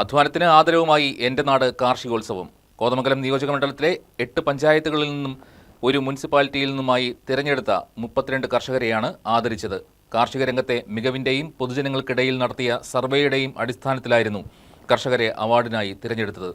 അധ്വാനത്തിന് ആദരവുമായി എൻ്റെ നാട് കാർഷികോത്സവം. കോതമംഗലം നിയോജകമണ്ഡലത്തിലെ 8 പഞ്ചായത്തുകളിൽ നിന്നും ഒരു മുനിസിപ്പാലിറ്റിയിൽ നിന്നുമായി തിരഞ്ഞെടുത്ത 32 കർഷകരെയാണ് ആദരിച്ചത്. കാർഷിക രംഗത്തെ മികവിൻ്റെയും പൊതുജനങ്ങൾക്കിടയിൽ നടത്തിയ സർവേയുടെയും അടിസ്ഥാനത്തിലായിരുന്നു കർഷകരെ അവാർഡിനായി തിരഞ്ഞെടുത്തത്.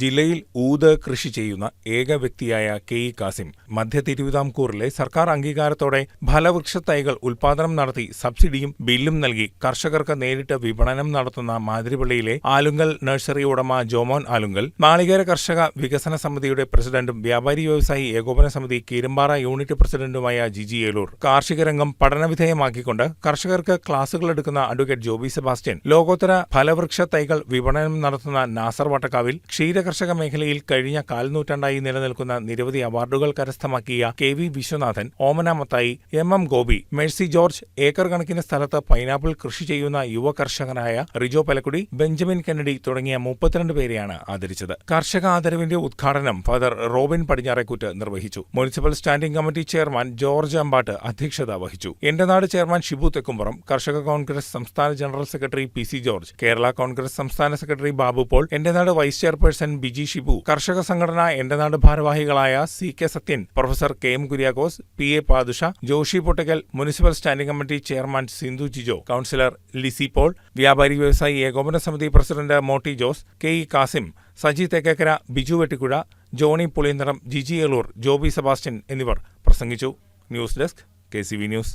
ജില്ലയിൽ ഊത് കൃഷി ചെയ്യുന്ന ഏക വ്യക്തിയായ കെ ഇ കാസിം മധ്യ തിരുവിതാംകൂറിലെ സർക്കാർ അംഗീകാരത്തോടെ ഫലവൃക്ഷ തൈകൾ ഉൽപാദനം നടത്തി സബ്സിഡിയും ബില്ലും നൽകി കർഷകർക്ക് നേരിട്ട് വിപണനം നടത്തുന്ന മാതിരിപ്പള്ളിയിലെ ആലുങ്കൽ നഴ്സറി ഉടമ ജോമോൻ ആലുങ്കൽ, നാളികേര കർഷക വികസന സമിതിയുടെ പ്രസിഡന്റും വ്യാപാരി വ്യവസായി ഏകോപന സമിതി കീരമ്പാറ യൂണിറ്റ് പ്രസിഡന്റുമായ ജിജി ഏലൂർ, കാർഷിക രംഗം പഠനവിധേയമാക്കിക്കൊണ്ട് കർഷകർക്ക് ക്ലാസുകൾ എടുക്കുന്ന അഡ്വക്കേറ്റ് ജോബി സെബാസ്റ്റ്യൻ, ലോകോത്തര ഫലവൃക്ഷ തൈകൾ വിപണനം നടത്തുന്ന നാസർ വട്ടക്കാവിൽ, കർഷക മേഖലയിൽ കഴിഞ്ഞ കാൽനൂറ്റാണ്ടായി നിലനിൽക്കുന്ന നിരവധി അവാർഡുകൾ കരസ്ഥമാക്കിയ K V Viswanathan, Omana Mathai, M Gopi, Mercy George, acre കണക്കിന് സ്ഥലത്ത് പൈനാപ്പിൾ കൃഷി ചെയ്യുന്ന യുവ കർഷകനായ റിജോ പലക്കുടി, ബെഞ്ചമിൻ കെന്നഡി തുടങ്ങിയ 32 പേരെയാണ് ആദരിച്ചത്. കർഷക ആദരവിന്റെ ഉദ്ഘാടനം ഫാദർ റോബിൻ പടിഞ്ഞാറേക്കൂറ്റ് നിർവഹിച്ചു. Municipal standing committee chairman George Ambattu അധ്യക്ഷത വഹിച്ചു. എന്റെ നാട് ചെയർമാൻ ഷിബു തെക്കുംപുറം, കർഷക കോൺഗ്രസ് സംസ്ഥാന general secretary P C George, Kerala Congress സംസ്ഥാന സെക്രട്ടറി ബാബു പോൾ, എന്റെ നാട് വൈസ് ചെയർപേഴ്സൺ ബിജി ഷിബു, കർഷക സംഘടന എന്റെ നാട് ഭാരവാഹികളായ C K Sathyan, professor K M Kuriakose, P A Padusha, Joshy Pottakkal, municipal standing committee chairman Sindhu Jijo, councillor Lissy Paul, വ്യാപാരി വ്യവസായി ഏകോപന സമിതി president Motty Jose, K E Kasim, Saji Thekkekara, Biju Vettikuzha, Johnny Puliyantharam, Jiji Eloor, Joby Sebastian എന്നിവർ പ്രസംഗിച്ചു. News desk KCV news.